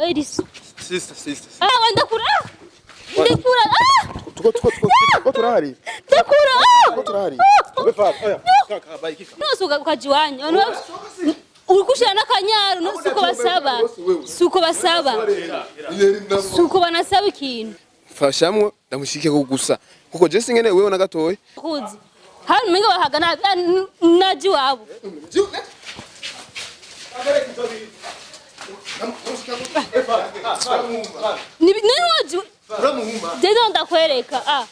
Eris. Sister. Ndakura. Ndakura. Tuko turahari. Ndakura. Turahari. Wefa, oya. Kaka bayikika. Nosuka ukajiwanya. Urikushira n'akanyaro no suko basaba. Suko banasaba ikintu. Fashamwe ndamushike ko gusa. Kuko je singene wewe na gatoye. Kuzi. Hano minga bahagana naji wabo. Dezo ndakwereka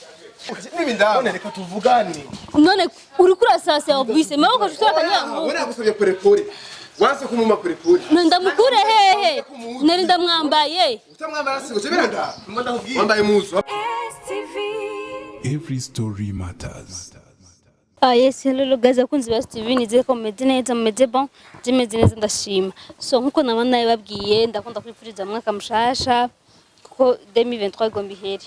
Nibindabone reka tuvugane. None uri kurasasa obvise mawe ko tutora kanyango. Wewe nagusabye porepore. Wanse kumuma porepore. Ndamukure hehe. Nari ndamwambaye. Utamwambara singo cebiranda. Wambaye muzo. Every story matters. Yes, hello guys, akunzi ba TV nize ko meze neza meze bon, jimeze neza ndashima. So nkuko nabana yababwiye ndakunda kwifuriza mwaka mushasha kuko 2023 gombi heri.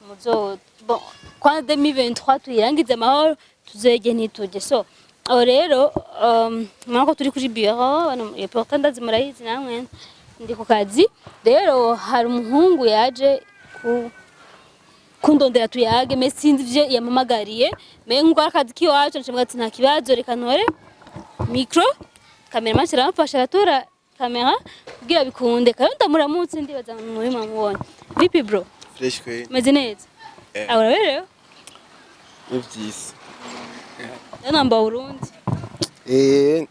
Muzo bon, kwa 2023 tuyirangize amahoro tuzege nituje. So rero mwako turi kuri bureau bano important ndazimurayizi namwe ndi ku kazi. Rero hari umuhungu yaje kundondera tuyage mesinzi vye yamamagariye mengo akazi kiwacu nshimwe ati nta kibazo reka ntore micro cameraman shiramfasha aratora kamera kugira bikunde kandi ndamuramutse ndibaza muri mwamubonye vipi bro fresh kwe meze neza uraberewe ivyisi namba Burundi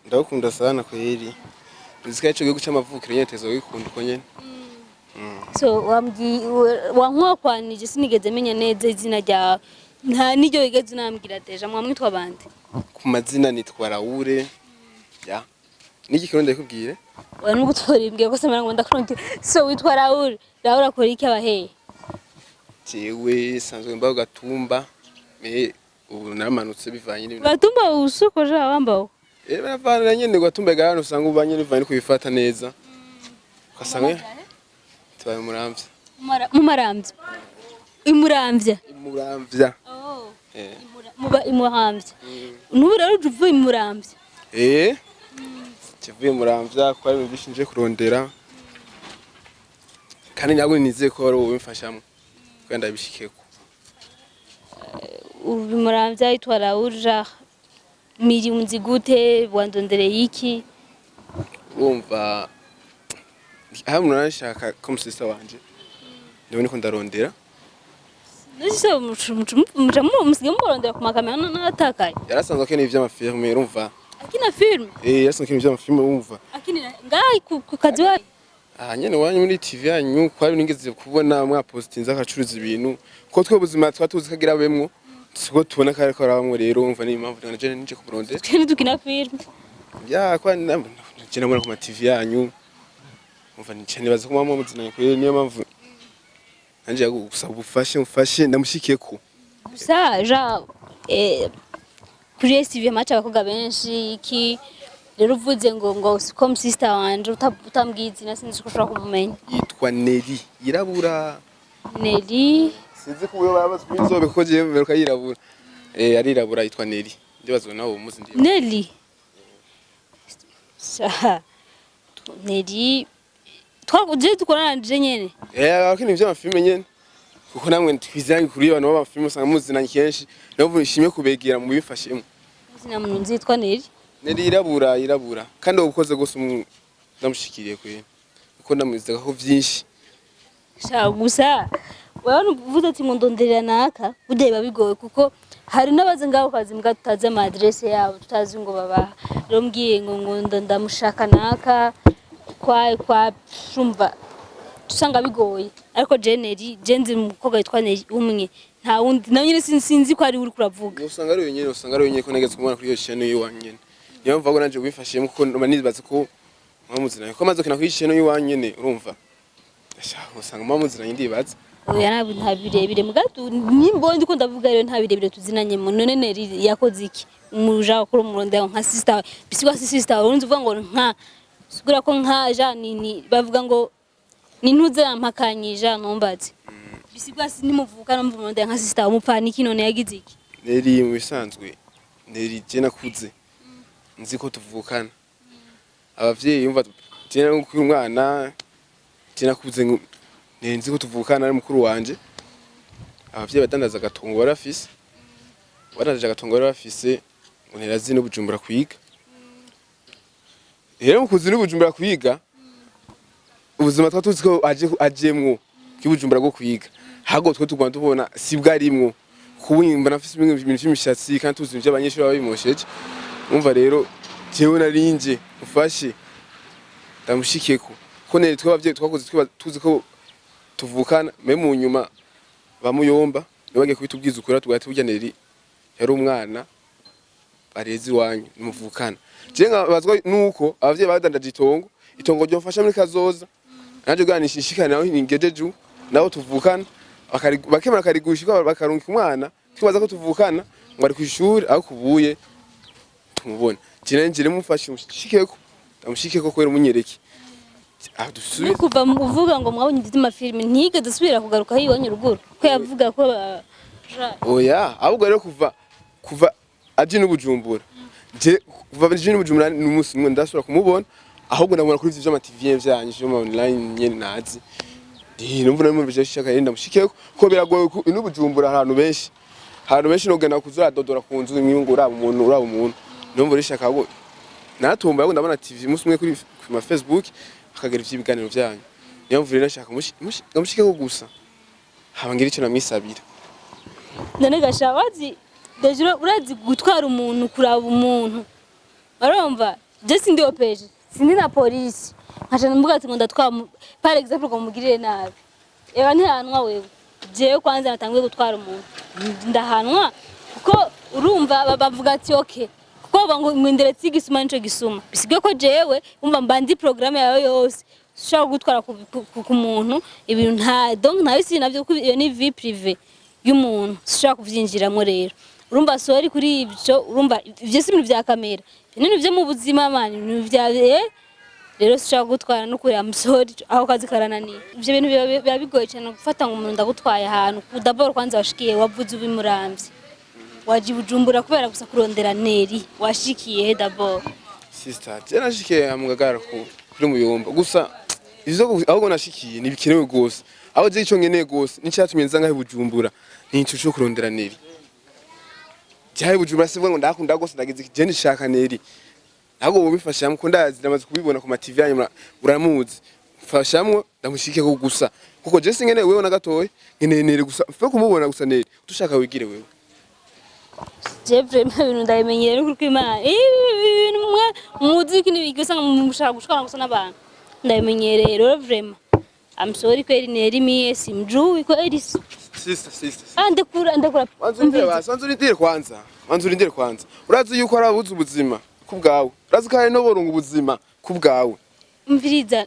ndakunda sana kweri nzika ico gihugu c'amavukiro nyetezo wikunda uko nyene so wankokwanije sinigeze menya neza izina rya nta niryo yigeze unambwira deja mwamwitwa bande ku mazina nitwa Raure ya niki kirundi kubwire wa nugutora imbwe ko semera ngo ndakuronke so witwa Raure akora iki abahe jewe sanzwe mbaho gatumba me ubu namanutse bivanye n'ibintu gatumba usuko ja wambaho baravana nyene gatumba gahano usanga ubanye bivanye kubifata neza ukasanga tubaye muramvya imuramvya muba imuramvya nubu rero uvuye imuramvya kivuye muramvya ko ari bishinje kurondera kandi nyago nizeye ko ari wowe mfashamo kwenda bishikeko ubu muramvya itwara urja miri unzi gute wandondereye iki wumva aha munashaka ko musista wanje ndabone ko ndarondera nise musige murondera ku makamera n'atakaye yarasanzwe akene ivy'amafilme urumva akina film yarasanzwe akene ivy'amafilme urumva akina ngai ku kazi wa nyene wanyu muri TV yanyu kwari ningeze kubona mwa postinza akacuruza ibintu ko twe buzima twatuzi kagira bemwo siko tubona kare ko arabamwe rero umva ni impamvu nanje nije kuburondera kene dukina film ya kwa nje namura ku ma TV yanyu umva nicane baza kumama muzina kwere niyo mpamvu nanje yagusaba ubufashe ndamushikeko gusa ja kuri TV match abakoga benshi iki rero uvuze ngo siko sister wanje utambwizi na sinzi ko ushobora kumumenya yitwa Nelly yirabura Nelly sinzi ko uyo babaza kwinzobe ko je beruka yirabura arirabura yitwa Nelly ndibazo nawo umuzi ndi Nelly sa Nelly twaguje dukoranje nyene akini vy'amafilme nyene kuko namwe twizangi kuri abantu b'amafilme usanga muzinanye kenshi nabo bishimye kubegera mu bifashemo izina muntu nzitwa Nelly Nelly yirabura kandi ubukoze gose ndamushikiriye kwe kuko ndamwizaga ko vyinshi sha gusa wewe uvuze ati ndonderera naka budeba bigoye kuko hari nabaze ngaho kazi mbwa tutazi ama address yabo tutazi ngo baba rero mbwiye ngo ndamushaka naka kwa shumva tusanga bigoye ariko Nelly jenzi mukoga yitwa Nelly umwe nta wundi nawe nyine sinzi ko ari uri kuravuga usanga ari wenyine ko negeze kumubona kuri iyo channel yiwanyene niyo mvuga nanje wifashiyemo kuko manibaze ko mwamuzina ko amaze kina kuri channel yiwanyene urumva usanga mwamuzina ndibaza oya nta birebire mugatu nimbo ndiko ndavuga rero nta birebire tuzinanye mu none Nelly yakoze iki umuja kuri umuronde nka sister bisigwa sister urunzi uvuga ngo nka sigura ko nka ja nini bavuga ngo nintuze ampakanyija nombaze bisigwa nimuvuka no umuronde nka sister umupfani iki none yagize iki Nelly mu bisanzwe Nelly je nakuze nzi ko tuvukana abavyeyi yumva je n'umwana nakuze nzi ko tuvukana ari mukuru wanje abavyeyi badandaza agatongo barafise badandaje agatongo barafise ngo nerazi no Bujumbura kwiga rero mukuzi no Bujumbura kwiga ubuzima twatuzi ko ajemwo kibujumbura go kwiga hago twe tugwa tubona sibwarimwo kuwimba nafise ibintu by'imishatsi kandi tuzi ibyo abanyeshuri babimosheje umva rero jewe narinje ufashe ndamushikeko ko nere twabavye twakoze tuzi ko tuvukana me mu nyuma bamuyomba nibagiye kubitubwiza ukuri tugahita burya Nelly yari umwana arezi wanyu nimuvukana je nkabazwa nuko abavyeyi badandaje itongo ryo mfasha muri kazoza naje ganishishikana naho ningejeju naho tuvukana bakemera karigushika bakarunka umwana twibaza ko tuvukana ngo ari kwishuri aho kubuye tumubona njire mufashe mushikeko ndamushikeko kwera umunyereke dusubire kuva mu kuvuga ngo mwabonye ndizima filime ntige dusubira kugaruka aho iwanyu ruguru ko yavuga ko oya ahubwo rero kuva aje n'Ubujumbura je kuva aje n'Ubujumbura n'umunsi umwe ndasubira kumubona ahubwo ndabona kuri ivyo vy'ama TV vyanyu vyo online nyene nazi numva mu bije shaka yenda mushikeko ko biragoye n'Ubujumbura ahantu benshi nogena kuzura dodora ku nzu imyungu uraba umuntu numva rishaka go natumba yo ndabona TV umunsi umwe kuri ma Facebook akagera ivyibiganiro vyanyu niyo mvure nashaka mushikeko gusa habangira ico namwisabira none gashabazi dejuro urazi gutwara umuntu kuraba umuntu barumva je sindi opeje sindi na police nkaje mbuga ati ngo ndatwara par exemple ngo mugirire nabi eba ntihanwa wewe je kwanza natanguye gutwara umuntu ndahanwa kuko urumva bavuga ati okay kuko bango ngwinderetse igisuma nico gisuma bisige ko jewe umva mbandi programme yawe yose shaka gutwara ku muntu ibintu nta donc nta bisi navyo ko iyo ni vie privée y'umuntu shaka kuvyinjiramo rero urumva sori kuri ibyo urumva ivyo si ibintu vya kamera ibintu vyo mu buzima mani ibintu vya rero shaka gutwara no kuri amsori aho kazi karananiye ivyo bintu biba bigoye cyane gufata ngo umuntu ndagutwaye ahantu d'abord kwanza washikiye wavuze ubimuramvye waji Bujumbura kubera gusa kurondera Nelly washikiye d'abord sister je nashikiye amugagara kuri muyomba gusa izo ahubwo nashikiye nibikenewe gose aho je ico nkeneye gose n'icyatumye nza ngahe Bujumbura n'icyo cyo kurondera Nelly jahe Bujumbura sivuga ngo ndakunda gose ndagize je ndishaka Nelly ahubwo bubifashamwe ko ndazi namaze kubibona ku ma TV yanyu uramuzi fashamwe ndamushikeko gusa kuko je sinkeneye wewe na gatoye nkeneye Nelly gusa mfe kumubona gusa Nelly utushaka wigire wewe je vraiment ibintu ndabimenyere kuri Imana ibintu mwe muziki nibigisa mushaka gushikana gusa n'abantu ndabimenyere rero vraiment I'm sorry kweli Nelly mie simjui kweli sister ndekura wanzu ndire kwanza urazi yuko arabuze ubuzima kubgawe urazi kare no borunga ubuzima kubgawe mviriza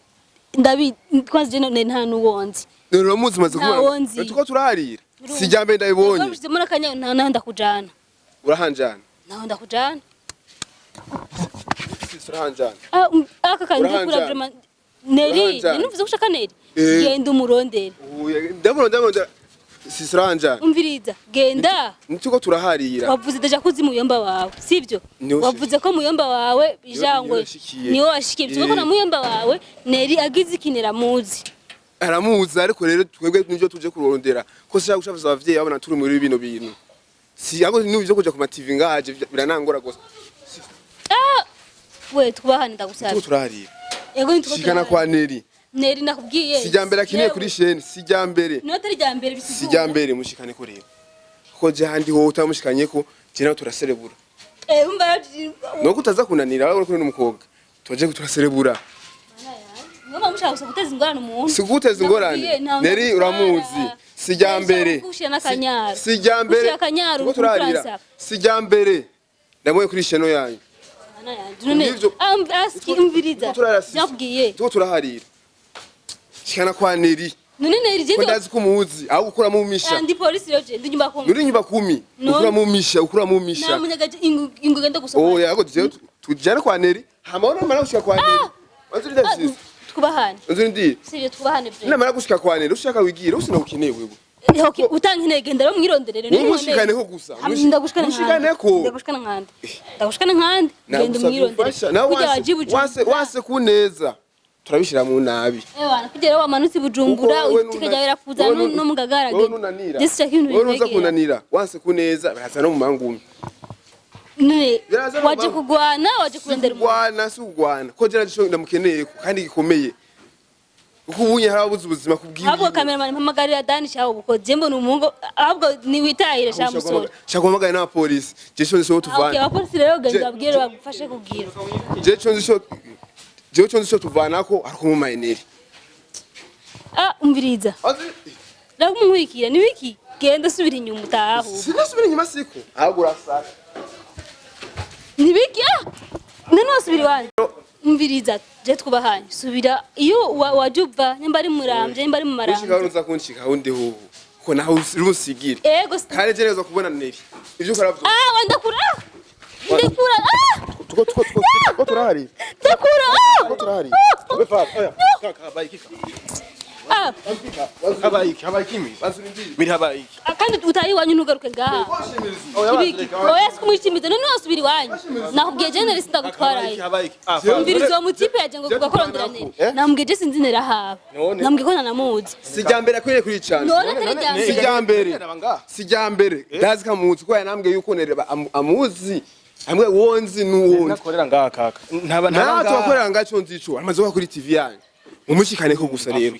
ndabi kwanza je nta nuwonzi rero muzi maze kubona tuko turaharira sijambe ndabibonye urabije muri akanya nta ndakujana urahanjana naho ndakujana turahanjana aka kandi kura vraiment Nelly nuvuze gushaka Nelly genda umurondere ndabona sisiranja umviriza genda nituko turaharira wavuze deja kuzi muyomba wawe sivyo wavuze ko muyomba wawe bijangwe niwo washikiye byo ko na muyomba wawe Nelly agize ikinera muzi aramuzi ariko rero twebwe nivyo tuje kurondera ko sha gushavuza abavyeyi babona turi muri bino bintu si ago nivyo kuja ku ma TV ngaje biranangora gose we twubahane ndagusaba turarira yego nituko shikana kwa Nelly Nelly nakubwiye sijambere akineye kuri chaîne sijambere no tari jambere bisivuga sijambere mushikane ko rero ko je handi ho utamushikanye ko je nawe turaserebura umba no kutaza kunanira ariko kuri n'umukobwa tuje turaserebura ngoma mushaka gusa guteza ingorane umuntu siguteza ingorane Nelly uramuzi sijambere sijambere ko turarira sijambere ndamwe kuri cheno yanyu aski umviriza yakubwiye tuko turaharira shikana kwa Nelly none Nelly je ndazi ko muzi aho gukura mu misha ndi police yoje ndi nyumba 10 nuri nyumba 10 ukura mu misha namunyaga ingogenda gusoma oh yago tujana kwa Nelly hamona mara gushika kwa Nelly wanzuri ndasize twubahane wanzuri ndi sivyo twubahane bre namara gushika kwa Nelly ushaka wigira usina ukeneye wewe okay utanga intege ndaro mwironderere mushikane ko gusa ndagushikana nkande genda mwironderere wase kuneza turabishira mu nabi ewana kugera wamanutse Bujumbura utikajya kuza no mugagara gese kintu wowe uza kunanira wanse kuneza baraza no mu mangumi ne waje kugwana waje kurendera kugwana si kugwana ko jera cyo ndamukeneye kandi gikomeye ukubunye harabuze ubuzima kubwiwe ahubwo cameraman mpamagarira Dani shaho bukoze mbona umungo ahubwo ni witahire sha musore shakomagaye na police je cyo nzo tuvana okay abapolisi rero genda babwire bagufashe kubwira je cyo nzo tuvanako ariko mu mayineri umviriza ndakumwikira ni wiki genda subira inyuma utaho sinasubira inyuma siko ahubwo urasaka ni wiki none wasubira wanje umviriza je twubahanye subira iyo wajuva nyamba ari murambye nyamba ari mu marambye ushika uruza kunshika undi huhu ko naho urusigire ego kare gereza kubona Nelly ivyo ukora ndakura tuko turahari ndakura turahari befa oya kaka bayikika habayiki biri habayiki kandi utayi wanyu ntugaruke ngaha oya sikumwishimiza none wasubira wanyu nakubwiye je Nelly sindagutwaraye umviriza uwo mutipe yaje ngo kugakorondera Nelly namubwiye je sinzinera haba namubwiye ko nanamuzi sijambere akwiriye kuricana sijambere ndazi kamuzi ko yanambwiye yuko Nelly amuzi amwe wonzi nuwundi nakorera ngaha kaka ntaba twakorera ngaco nzico amaze kuri TV yanyu umushikane ko gusa rero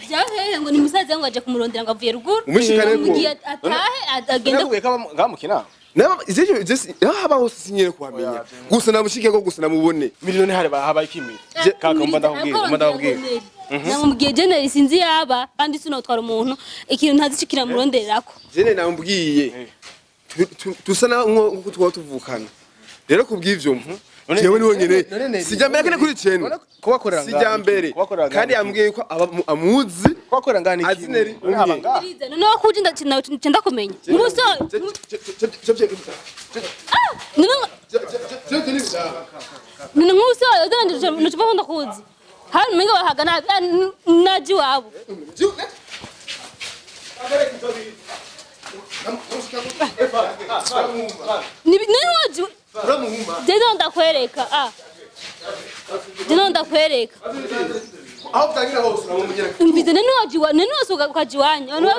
byahe ngo ni musaza ngo aje kumurondera ngo avuye ruguru umushikane ko atahe agenda ngamukina izeje haba hose sinyere kuhamenya gusa namushike ko gusa namubone miliyoni hari haba ikimira kaka mba ndakubwira namubwiye je Nelly sinzi yaba kandi sinotwara umuntu ikintu ntazishikira murondererako je namubwiye tusana nko twaba tuvukana rero kubw'ivyo jewe ni wonyene sijambere kene kuri cenu kubakorera sijambere kandi yambwiye ko amuzi kubakorera ngani azineri none wakuje ndakumenya muso none muso odanje nuchova ndakuzi hano menga bahagana naji wabo niwaji Deno ndakwereka Deno ndakwereka aho byangira hose namumenyera umvise nene wajiwa nene wasuka ukajiwanya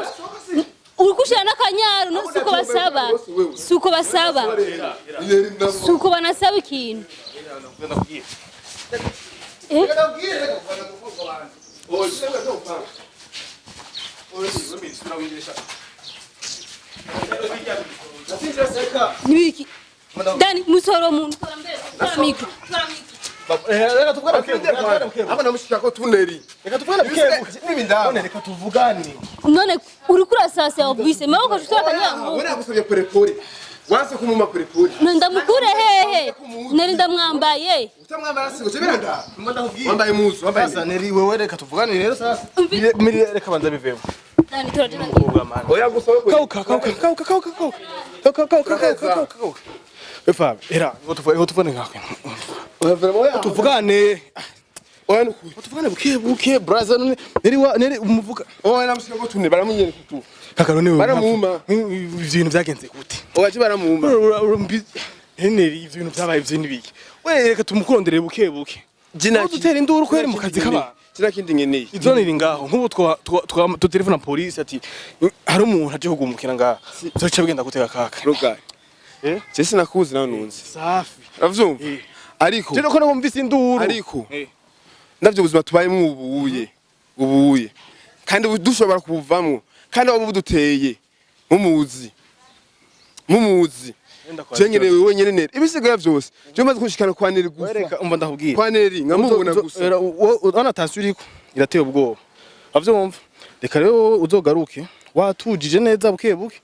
urikushira nakanyaro no suko basaba banasaba ikintu Nibiki Dani musoro muntu tora mikro reka tuvugana aba namushika ko tuneri reka tuvugana none reka tuvugane none urikura sasa wabwise mawe ko shusha kanyango wena gusubye porepore wanse kumuma porepore ndamukure hehe neri ndamwambaye utamwambara singo cebera wambaye muzu wambaye sasa Nelly wewe reka tuvugane rero sasa reka banza biveho Dani tora jina oya gusa we kauka Efa, era, vou tu fane ngakwe. Tuvugane. Oya nuku. Tuvugane buke brother Nelly umuvuga. Oya namushika ko tunne baramunyere kutu. Kaka none baramuma. Ibintu byagenze gute? Oya baramuuma. Nelly ibintu byabaye byini biki. We reka tumukurondere buke. Jina dutera induru kwere mu kazi kaba. Jina kindi ngeneye. Izo niri ngaho nkubu twa telefona police ati hari umuntu aje kugumukira ngaho. Zoca bigenda guteka kaka. Roga. Je sinakuzi nawe nunzi. Safi. Uravyumva? Ariko je ko numvise induru. Ariko ndavyo ubuzima tubayemo ubuye. Kandi dushobora kubuvamwo. Kandi abo buduteye mumuzi. Jengene wewe nyene nere. Ibisigaye byose. Je maze kunshikana kwa Nelly gusa. Wereka umva ndakubwira. Kwa Nelly nkamubona gusa. Urana tasiriko irateye ubwoba. Avyumva. Reka rero uzogaruke. Watujije neza buke.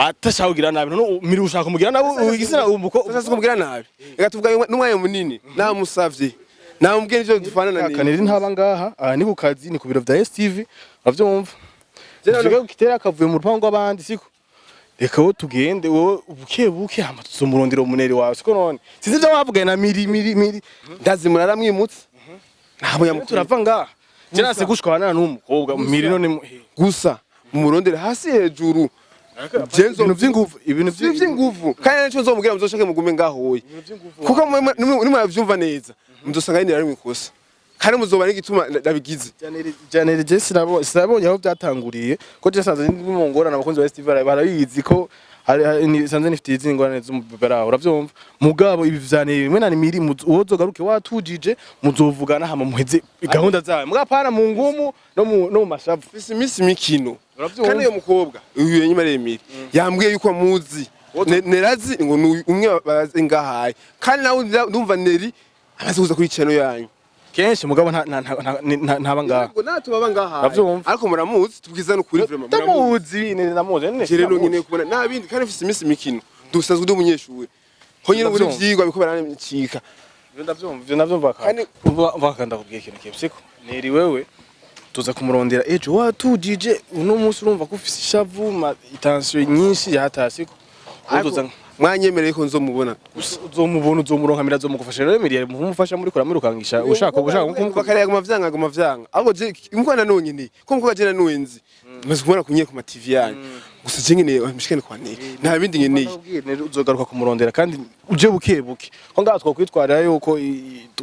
Atashagira nabi none miri ushaka kumugira nabo igisina umuko sasa kumugira nabi reka tuvuga n'umwaye munini namusavye namubwiye ivyo dufanana ni Nelly ntaba ngaha ni Kukazi ni ku biro vya STV avyumva je gitera akavuye mu rupango abandi siko reka wo tugende wo buke hama tuzumurondera umuneri wawe siko none sinzi byo wavugaye na miri ndazimura aramwimutse nabo turava ngaha je nase gushwana n'umukobwa miri none gusa mumurondera hasi hejuru ibintu vy'inguvu kandi nico nzomubwira muzoshake mugume ngaho wowe kuko nimwe yavyumva neza muzosanga yindi ari mwikosa kandi muzoba n'igituma ndabigize Janelle je sinabonye aho byatanguriye ko je sanze ndi mu ngorane abakunzi ba STV barabizi ko sanze nifite izindi ngorane z'umubera uravyumva mugabo ibi vyaneye bimwe na nimiri uwozogaruke watujije muzovugana hama muheze gahunda zawe mugapana mu ngumu no mu mashavu fisi imisi mikino kandi iyo mukobwa uyu nyuma remiri yambwiye yuko muzi nerazi ngo umwe baraze ngahaye kandi nawe ndumva Nelly amaze kuza kuri channel yanyu kenshi mugabo ntaba ngaha ngo natubaba ngahaye ariko muramuzi tubwiza no kuri vraiment muramuzi namuzi nene rero nyine kubona nabindi kandi fisi imisi mikino dusanzwe ndi umunyeshuri ho nyine buri vyigwa biko barancika ndavyumva kandi vakanda kubwiye ikintu kibsiko Nelly wewe tuza kumurondera ejo watujije uno munsi urumva ko ufise ishavu itansiyo nyinshi yahatasiko mwanyemereye ko nzomubona uzomubona uzomuronkamira azomugufasha rero Emiliye mumufasha muri kora mirukangisha ushaka kumva kare yaguma vyanga ahubwo je imkwana nonyine ko mukobwa je nanuwenzi maze kubona kunye ku ma TV yanyu gusa je ngene mishikane kwa Nelly nta bindi ngeneye uzogaruka kumurondera kandi uje bukebuke ko ngaho twakwitwarira yuko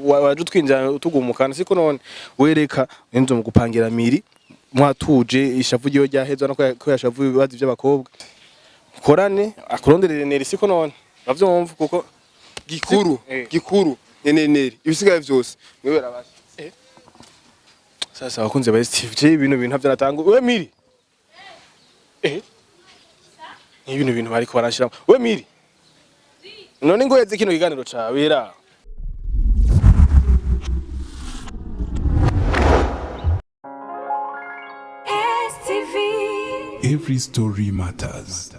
waje twinjira tugumukana siko none wereka enzo mugupangira miri mwatuje ishavu giyo ryahezwa no ko yashavu ibibazi by'abakobwa korane akuronderere Nelly siko none bavyumva kuko gikuru Nelly ibisigaye vyose mwebera basi sasa bakunze ba STV ibintu ntavyo natanga we miri ibintu bariko barashira we miri none ngo yeze kino kiganiro cawe era Every story matters.